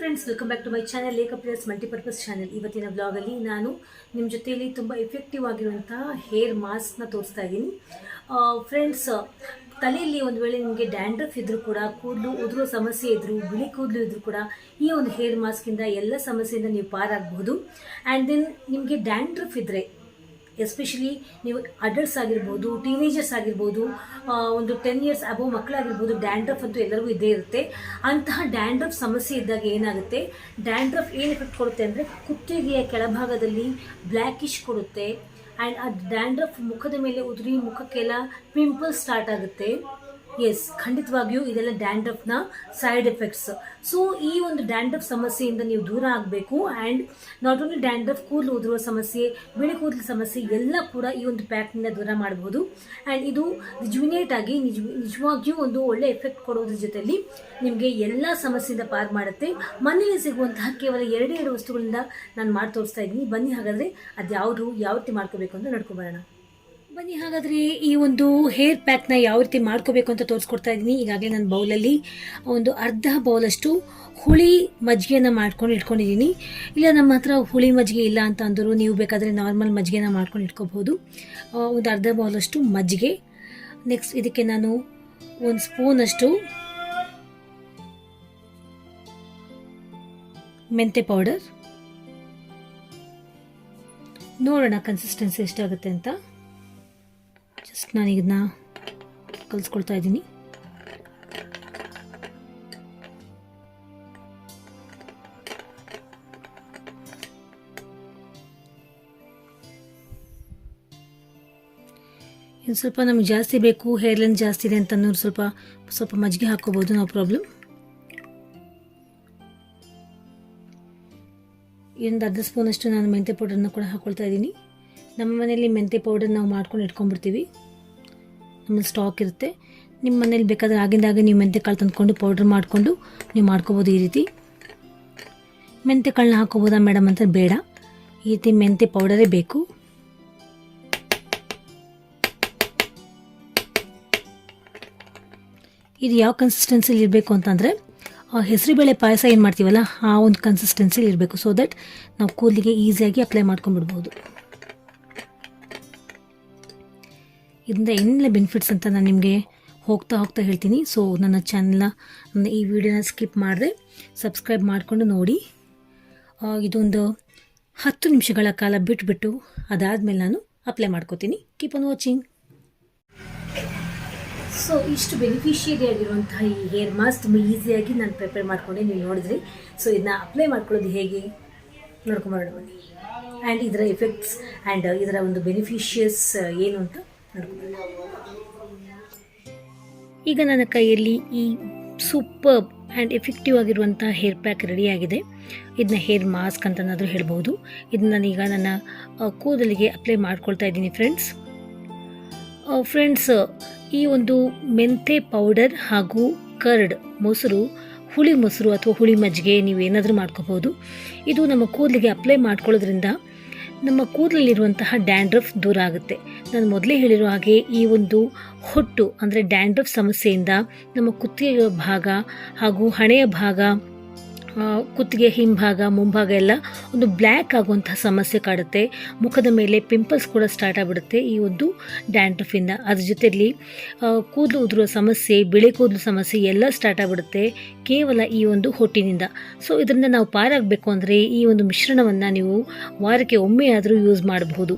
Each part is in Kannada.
Friends, welcome back to my channel Lekha place multipurpose channel. ಇವತ್ತಿನ ಬ್ಲಾಗಲ್ಲಿ ನಾನು ನಿಮ್ಮ ಜೊತೆಯಲ್ಲಿ ತುಂಬ ಎಫೆಕ್ಟಿವ್ ಆಗಿರುವಂತಹ ಹೇರ್ ಮಾಸ್ಕ್ನ ತೋರಿಸ್ತಾ ಇದ್ದೀನಿ. ಫ್ರೆಂಡ್ಸ್, ತಲೆಯಲ್ಲಿ ಒಂದು ವೇಳೆ ನಿಮಗೆ ಡ್ಯಾಂಡ್ರಫ್ ಇದ್ದರೂ ಕೂಡ, ಕೂದಲು ಉದುರೋ ಸಮಸ್ಯೆ ಇದ್ದರೂ, ಬಿಳಿ ಕೂದಲು ಇದ್ದರೂ ಕೂಡ ಈ ಒಂದು ಹೇರ್ ಮಾಸ್ಕಿಂದ ಎಲ್ಲ ಸಮಸ್ಯೆಯಿಂದ ನೀವು ಪಾರಾಗಬಹುದು. ಆ್ಯಂಡ್ ದೆನ್ ನಿಮಗೆ ಡ್ಯಾಂಡ್ರಫ್ ಇದ್ದರೆ, ಎಸ್ಪೆಷಲಿ ನೀವು ಅಡಲ್ಟ್ಸ್ ಆಗಿರ್ಬೋದು, ಟೀನೇಜರ್ಸ್ ಆಗಿರ್ಬೋದು, ಒಂದು 10 years ಅಬೋವ್ ಮಕ್ಕಳಾಗಿರ್ಬೋದು, ಡ್ಯಾಂಡ್ರಫ್ ಅಂತೂ ಎಲ್ಲರಿಗೂ ಇದ್ದೇ ಇರುತ್ತೆ. ಅಂತಹ ಡ್ಯಾಂಡ್ರಫ್ ಸಮಸ್ಯೆ ಇದ್ದಾಗ ಏನಾಗುತ್ತೆ, ಡ್ಯಾಂಡ್ರಫ್ ಏನು ಎಫೆಕ್ಟ್ ಕೊಡುತ್ತೆ ಅಂದರೆ ಕುತ್ತಿಗೆಯ ಕೆಳಭಾಗದಲ್ಲಿ ಬ್ಲ್ಯಾಕಿಶ್ ಕೊಡುತ್ತೆ. ಆ್ಯಂಡ್ ಆ ಡ್ಯಾಂಡ್ರಫ್ ಮುಖದ ಮೇಲೆ ಉದುರಿ ಮುಖಕ್ಕೆಲ್ಲ ಪಿಂಪಲ್ಸ್ ಸ್ಟಾರ್ಟ್ ಆಗುತ್ತೆ. ಎಸ್, ಖಂಡಿತವಾಗಿಯೂ ಇದೆಲ್ಲ ಡ್ಯಾಂಡ್ರಫ್ನ ಸೈಡ್ ಎಫೆಕ್ಟ್ಸ್. ಸೊ ಈ ಒಂದು ಡ್ಯಾಂಡ್ರಫ್ ಸಮಸ್ಯೆಯಿಂದ ನೀವು ದೂರ ಆಗಬೇಕು. ಆ್ಯಂಡ್ ನಾಟ್ ಓನ್ಲಿ ಡ್ಯಾಂಡ್ರಫ್, ಕೂದಲು ಉದುರುವ ಸಮಸ್ಯೆ, ಬಿಳಿ ಕೂದಲು ಸಮಸ್ಯೆ ಎಲ್ಲ ಕೂಡ ಈ ಒಂದು ಪ್ಯಾಕ್ನಿಂದ ದೂರ ಮಾಡಬಹುದು. ಆ್ಯಂಡ್ ಇದು ರಿಜುವಿನೇಟ್ ಆಗಿ ನಿಜವಾಗಿಯೂ ಒಂದು ಒಳ್ಳೆ ಎಫೆಕ್ಟ್ ಕೊಡೋದ್ರ ಜೊತೆಯಲ್ಲಿ ನಿಮಗೆ ಎಲ್ಲ ಸಮಸ್ಯೆಯಿಂದ ಪಾರು ಮಾಡುತ್ತೆ. ಮನೆಯಲ್ಲಿ ಸಿಗುವಂತಹ ಕೇವಲ 2 ವಸ್ತುಗಳಿಂದ ನಾನು ಮಾಡಿ ತೋರಿಸ್ತಾ ಇದ್ದೀನಿ. ಬನ್ನಿ ಹಾಗಾದರೆ ಅದು ಯಾವ ರೀತಿ ಮಾಡ್ಕೋಬೇಕು ಅಂತ ನೋಡ್ಕೊಬರೋಣ. ಬನ್ನಿ ಹಾಗಾದರೆ ಈ ಒಂದು ಹೇರ್ ಪ್ಯಾಕ್ನ ಯಾವ ರೀತಿ ಮಾಡ್ಕೋಬೇಕು ಅಂತ ತೋರಿಸ್ಕೊಡ್ತಾ ಇದ್ದೀನಿ. ಈಗಾಗಲೇ ನಾನು ಬೌಲಲ್ಲಿ ಒಂದು ಅರ್ಧ ಬೌಲಷ್ಟು ಹುಳಿ ಮಜ್ಜಿಗೆನ ಮಾಡ್ಕೊಂಡು ಇಟ್ಕೊಂಡಿದ್ದೀನಿ. ಇಲ್ಲ ನಮ್ಮ ಹತ್ರ ಹುಳಿ ಮಜ್ಜಿಗೆ ಇಲ್ಲ ಅಂತ ಅಂದರು ನೀವು ಬೇಕಾದರೆ ನಾರ್ಮಲ್ ಮಜ್ಜಿಗೆನ ಮಾಡ್ಕೊಂಡು ಇಟ್ಕೋಬಹುದು. ಒಂದು ಅರ್ಧ ಬೌಲಷ್ಟು ಮಜ್ಜಿಗೆ. ನೆಕ್ಸ್ಟ್ ಇದಕ್ಕೆ ನಾನು 1 ಸ್ಪೂನಷ್ಟು ಮೆಂತೆ ಪೌಡರ್. ನೋಡೋಣ ಕನ್ಸಿಸ್ಟೆನ್ಸಿ ಎಷ್ಟಾಗುತ್ತೆ ಅಂತ. ಜಸ್ಟ್ ನಾನು ಇದನ್ನ ಕಲಿಸ್ಕೊಳ್ತಾ ಇದ್ದೀನಿ. ಇನ್ನು ಸ್ವಲ್ಪ ನಮಗೆ ಜಾಸ್ತಿ ಬೇಕು, ಹೇರ್ ಲೆಂತ್ ಜಾಸ್ತಿ ಇದೆ ಅಂತ ಅನ್ನೋರು ಸ್ವಲ್ಪ ಮಜ್ಜಿಗೆ ಹಾಕೋಬಹುದು, ನೋ ಪ್ರಾಬ್ಲಮ್. ಇನ್ನೊಂದು ಅರ್ಧ ಸ್ಪೂನಷ್ಟು ನಾನು ಮೆಂತೆ ಪೌಡರ್ನ ಕೂಡ ಹಾಕ್ಕೊಳ್ತಾ ಇದ್ದೀನಿ. ನಮ್ಮ ಮನೆಯಲ್ಲಿ ಮೆಂತೆ ಪೌಡರ್ ನಾವು ಮಾಡ್ಕೊಂಡು ಇಟ್ಕೊಂಡ್ಬಿಡ್ತೀವಿ, ನಮ್ಮಲ್ಲಿ ಸ್ಟಾಕ್ ಇರುತ್ತೆ. ನಿಮ್ಮ ಮನೇಲಿ ಬೇಕಾದರೆ ಆಗಿಂದಾಗೆ ನೀವು ಮೆಂತೆ ಕಾಳು ತಂದ್ಕೊಂಡು ಪೌಡ್ರ್ ಮಾಡಿಕೊಂಡು ನೀವು ಮಾಡ್ಕೋಬೋದು. ಈ ರೀತಿ ಮೆಂತೆ ಕಾಳನ್ನ ಹಾಕೋಬೋದಾ ಮೇಡಮ್ ಅಂತ ಬೇಡ, ಈ ರೀತಿ ಮೆಂತೆ ಪೌಡರೇ ಬೇಕು. ಇದು ಯಾವ ಕನ್ಸಿಸ್ಟೆನ್ಸಿಲಿ ಇರಬೇಕು ಅಂತಂದರೆ, ಹೆಸರುಬೇಳೆ ಪಾಯಸ ಏನು ಮಾಡ್ತೀವಲ್ಲ ಆ ಒಂದು ಕನ್ಸಿಸ್ಟೆನ್ಸಿಲಿ ಇರಬೇಕು. ಸೊ ದಟ್ ನಾವು ಕೂದಲಿಗೆ ಈಸಿಯಾಗಿ ಅಪ್ಲೈ ಮಾಡ್ಕೊಂಡ್ಬಿಡ್ಬೋದು. ಇದರಿಂದ ಏನೆಲ್ಲ ಬೆನಿಫಿಟ್ಸ್ ಅಂತ ನಾನು ನಿಮಗೆ ಹೋಗ್ತಾ ಹೇಳ್ತೀನಿ. ಸೊ ನನ್ನ ಚಾನಲ್ನ, ಈ ವಿಡಿಯೋನ ಸ್ಕಿಪ್ ಮಾಡಿದೆ ಸಬ್ಸ್ಕ್ರೈಬ್ ಮಾಡಿಕೊಂಡು ನೋಡಿ. ಇದೊಂದು 10 ನಿಮಿಷಗಳ ಕಾಲ ಬಿಟ್ಬಿಟ್ಟು ಅದಾದಮೇಲೆ ನಾನು ಅಪ್ಲೈ ಮಾಡ್ಕೋತೀನಿ. Keep on watching. ಸೊ ಇಷ್ಟು ಬೆನಿಫಿಷಿಯರಿ ಆಗಿರುವಂತಹ ಈ ಹೇರ್ ಮಾಸ್ಕ್ ತುಂಬ ಈಸಿಯಾಗಿ ನಾನು ಪ್ರಿಪೇರ್ ಮಾಡ್ಕೊಂಡೆ, ನೀವು ನೋಡಿದ್ರಿ. ಸೊ ಇದನ್ನ ಅಪ್ಲೈ ಮಾಡ್ಕೊಳ್ಳೋದು ಹೇಗೆ ನೋಡ್ಕೊಂಬರೋಣ ಬನ್ನಿ. ಆ್ಯಂಡ್ ಇದರ ಎಫೆಕ್ಟ್ಸ್ ಆ್ಯಂಡ್ ಇದರ ಒಂದು ಬೆನಿಫಿಷಿಯಸ್ ಏನು ಅಂತ ನೋಡ್ಕೊಂಬರೋಣ. ಈಗ ನನ್ನ ಕೈಯಲ್ಲಿ ಈ ಸೂಪರ್ಬ್ ಆ್ಯಂಡ್ ಎಫೆಕ್ಟಿವ್ ಆಗಿರುವಂಥ ಹೇರ್ ಪ್ಯಾಕ್ ರೆಡಿಯಾಗಿದೆ. ಇದನ್ನ ಹೇರ್ ಮಾಸ್ಕ್ ಅಂತನಾದರೂ ಹೇಳ್ಬೋದು. ಇದನ್ನ ನಾನೀಗ ನನ್ನ ಕೂದಲಿಗೆ ಅಪ್ಲೈ ಮಾಡ್ಕೊಳ್ತಾ ಇದ್ದೀನಿ. ಫ್ರೆಂಡ್ಸ್, ಈ ಒಂದು ಮೆಂತೆ ಪೌಡರ್ ಹಾಗೂ ಕರ್ಡ್ ಮೊಸರು, ಹುಳಿ ಮೊಸರು ಅಥವಾ ಹುಳಿ ಮಜ್ಜಿಗೆ ನೀವೇನಾದರೂ ಮಾಡ್ಕೋಬೋದು. ಇದು ನಮ್ಮ ಕೂದಲಿಗೆ ಅಪ್ಲೈ ಮಾಡ್ಕೊಳ್ಳೋದ್ರಿಂದ ನಮ್ಮ ಕೂದಲಲ್ಲಿರುವಂತಹ ಡ್ಯಾಂಡ್ರಫ್ ದೂರ ಆಗುತ್ತೆ. ನಾನು ಮೊದಲೇ ಹೇಳಿರೋ ಹಾಗೆ ಈ ಒಂದು ಹೊಟ್ಟು ಅಂದರೆ ಡ್ಯಾಂಡ್ರಫ್ ಸಮಸ್ಯೆಯಿಂದ ನಮ್ಮ ಕುತ್ತಿಗೆ ಭಾಗ ಹಾಗೂ ಹಣೆಯ ಭಾಗ, ಕುತ್ತಿಗೆ ಹಿಂಭಾಗ, ಮುಂಭಾಗ ಎಲ್ಲ ಒಂದು ಬ್ಲ್ಯಾಕ್ ಆಗುವಂತಹ ಸಮಸ್ಯೆ ಕಾಡುತ್ತೆ. ಮುಖದ ಮೇಲೆ ಪಿಂಪಲ್ಸ್ ಕೂಡ ಸ್ಟಾರ್ಟ್ ಆಗಿಬಿಡುತ್ತೆ ಈ ಒಂದು ಡ್ಯಾಂಡ್ರಫಿಂದ. ಅದ್ರ ಜೊತೆಯಲ್ಲಿ ಕೂದಲು ಉದುರುವ ಸಮಸ್ಯೆ, ಬಿಳಿ ಕೂದಲು ಸಮಸ್ಯೆ ಎಲ್ಲ ಸ್ಟಾರ್ಟ್ ಆಗಿಬಿಡುತ್ತೆ ಕೇವಲ ಈ ಒಂದು ಹೊಟ್ಟಿನಿಂದ. ಸೊ ಇದರಿಂದ ನಾವು ಪಾರಾಗಬೇಕು ಅಂದರೆ ಈ ಒಂದು ಮಿಶ್ರಣವನ್ನು ನೀವು ವಾರಕ್ಕೆ ಒಮ್ಮೆ ಆದರೂ ಯೂಸ್ ಮಾಡಬಹುದು.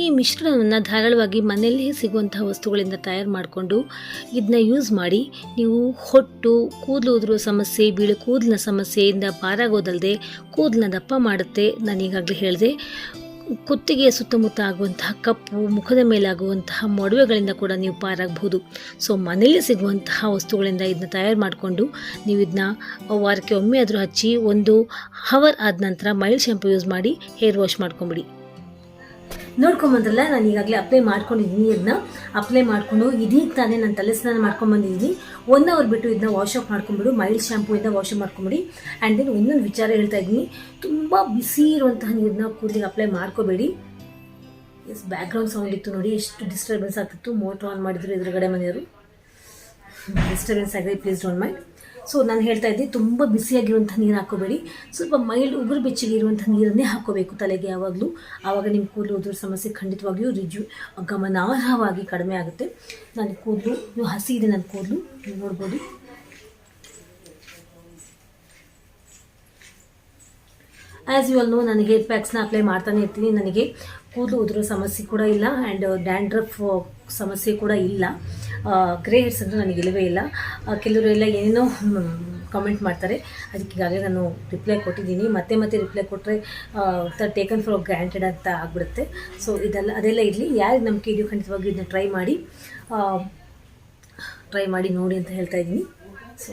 ಈ ಮಿಶ್ರಣವನ್ನು ಧಾರಾಳವಾಗಿ ಮನೆಯಲ್ಲೇ ಸಿಗುವಂತಹ ವಸ್ತುಗಳಿಂದ ತಯಾರು ಮಾಡಿಕೊಂಡು ಇದನ್ನ ಯೂಸ್ ಮಾಡಿ ನೀವು ಹೊಟ್ಟು, ಕೂದಲು ಉದುರುವ ಸಮಸ್ಯೆ, ಬಿಳಿ ಕೂದಲಿನ ಸಮಸ್ಯೆಯಿಂದ ಪಾರಾಗೋದಲ್ಲದೆ ಕೂದಲನ್ನ ದಪ್ಪ ಮಾಡುತ್ತೆ. ನಾನು ಈಗಾಗಲೇ ಹೇಳಿದೆ, ಕುತ್ತಿಗೆಯ ಸುತ್ತಮುತ್ತ ಆಗುವಂತಹ ಕಪ್ಪು, ಮುಖದ ಮೇಲಾಗುವಂತಹ ಮೊಡವೆಗಳಿಂದ ಕೂಡ ನೀವು ಪಾರಾಗಬಹುದು. ಸೊ ಮನೆಯಲ್ಲೇ ಸಿಗುವಂತಹ ವಸ್ತುಗಳಿಂದ ಇದನ್ನ ತಯಾರು ಮಾಡಿಕೊಂಡು ನೀವು ಇದನ್ನ ವಾರಕ್ಕೆ ಒಮ್ಮೆ ಆದರೂ ಹಚ್ಚಿ 1 hour ಆದ ನಂತರ ಮೈಲ್ಡ್ ಶಾಂಪು ಯೂಸ್ ಮಾಡಿ ಹೇರ್ ವಾಶ್ ಮಾಡ್ಕೊಂಬಿಡಿ. ನೋಡ್ಕೊಂಬಂದ್ರಲ್ಲ, ನಾನು ಈಗಾಗಲೇ ಅಪ್ಲೈ ಮಾಡ್ಕೊಂಡಿದ್ದೀನಿ. ಇದನ್ನ ಅಪ್ಲೈ ಮಾಡಿಕೊಂಡು ಇದೀಗ ತಾನೇ ನಾನು ತಲೆ ಸ್ನಾನ ಮಾಡ್ಕೊಂಬಂದಿದ್ದೀನಿ. 1 hour ಬಿಟ್ಟು ಇದನ್ನ ವಾಶ್ ಆಫ್ ಮಾಡ್ಕೊಂಬಿಡು, ಮೈಲ್ಡ್ ಶಾಂಪೂಯಿಂದ ವಾಶ್ ಮಾಡ್ಕೊಂಬಿಡಿ. ಆ್ಯಂಡ್ ದೆನ್ ಇನ್ನೊಂದು ವಿಚಾರ ಹೇಳ್ತಾ ಇದ್ದೀನಿ, ತುಂಬ ಬಿಸಿ ಇರುವಂತಹ ನೀರನ್ನ ಕೂದಲಿಗೆ ಅಪ್ಲೈ ಮಾಡ್ಕೋಬೇಡಿ. ಎಸ್, ಬ್ಯಾಕ್ಗ್ರೌಂಡ್ ಸೌಂಡ್ ಇತ್ತು ನೋಡಿ, ಎಷ್ಟು ಡಿಸ್ಟರ್ಬೆನ್ಸ್ ಆಗ್ತಿತ್ತು. ಮೋಟ್ರ್ ಆನ್ ಮಾಡಿದ್ರು ಎದುರುಗಡೆ ಮನೆಯವರು, ಡಿಸ್ಟರ್ಬೆನ್ಸ್ ಆಗಿದೆ, ಪ್ಲೀಸ್ ಡೋಂಟ್ ಮೈಂಡ್. ಸೊ ನಾನು ಹೇಳ್ತಾ ಇದ್ದೆ, ತುಂಬ ಬಿಸಿಯಾಗಿರುವಂಥ ನೀರು ಹಾಕೋಬೇಡಿ, ಸ್ವಲ್ಪ ಮೈಲ್ಡ್ ಉಗುರು ಬೆಚ್ಚಗೆ ಇರುವಂಥ ನೀರನ್ನೇ ಹಾಕ್ಕೋಬೇಕು ತಲೆಗೆ ಯಾವಾಗಲೂ. ಆವಾಗ ನಿಮ್ಮ ಕೂದಲು ಉದುರೋ ಸಮಸ್ಯೆ ಖಂಡಿತವಾಗಿಯೂ ಗಮನಾರ್ಹವಾಗಿ ಕಡಿಮೆ ಆಗುತ್ತೆ. ನನ್ನ ಕೂದಲು ಹಸಿ ಇದೆ, ನನ್ನ ಕೂದಲು ನೀವು ನೋಡ್ಬೋದು. ಆ್ಯಸ್ ಯು ಆಲ್ ನೋ, ನನಗೆ ಹೇರ್ ಪ್ಯಾಕ್ಸ್ನ ಅಪ್ಲೈ ಮಾಡ್ತಾನೆ ಇರ್ತೀನಿ. ನನಗೆ ಕೂದಲು ಉದುರೋ ಸಮಸ್ಯೆ ಕೂಡ ಇಲ್ಲ, ಆ್ಯಂಡ್ ಡ್ಯಾಂಡ್ರಫ್ ಸಮಸ್ಯೆ ಕೂಡ ಇಲ್ಲ. ಗ್ರೇ ಹೇರ್ಸ್ ಅಂದರೆ ನನಗೆ ಇಲ್ಲವೇ ಇಲ್ಲ. ಕೆಲವರೆಲ್ಲ ಏನೇನೋ ಕಮೆಂಟ್ ಮಾಡ್ತಾರೆ, ಅದಕ್ಕೆ ಈಗಾಗಲೇ ನಾನು ರಿಪ್ಲೈ ಕೊಟ್ಟಿದ್ದೀನಿ. ಮತ್ತೆ ರಿಪ್ಲೈ ಕೊಟ್ಟರೆ ಟೇಕನ್ ಫಾರ್ ಗ್ರಾಂಟೆಡ್ ಅಂತ ಆಗಿಬಿಡುತ್ತೆ. ಸೊ ಅದೆಲ್ಲ ಇರಲಿ. ಯಾರು ನಂಬಿಕೆ ಇದೆಯೋ ಖಂಡಿತವಾಗಿ ಇದನ್ನ ಟ್ರೈ ಮಾಡಿ ನೋಡಿ ಅಂತ ಹೇಳ್ತಾ ಇದ್ದೀನಿ. ಸೊ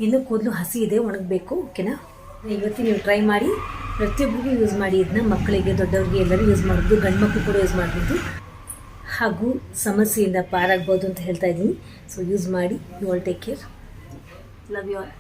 ಇನ್ನೂ ಕೂದಲು ಹಸಿ ಇದೆ, ಒಣಗಬೇಕು. ಓಕೆನಾ? ಇವತ್ತು ನೀವು ಟ್ರೈ ಮಾಡಿ, ಪ್ರತಿಯೊಬ್ಬರಿಗೂ ಯೂಸ್ ಮಾಡಿ. ಇದನ್ನ ಮಕ್ಕಳಿಗೆ, ದೊಡ್ಡವ್ರಿಗೆ ಎಲ್ಲರೂ ಯೂಸ್ ಮಾಡ್ಬೋದು, ಗಂಡು ಮಕ್ಕಳು ಕೂಡ ಯೂಸ್ ಮಾಡ್ಬೋದು, ಹಾಗೂ ಸಮಸ್ಯೆಯಿಂದ ಪಾರಾಗ್ಬೋದು ಅಂತ ಹೇಳ್ತಾ ಇದ್ದೀನಿ. ಸೊ ಯೂಸ್ ಮಾಡಿ. You all take care. Love you all.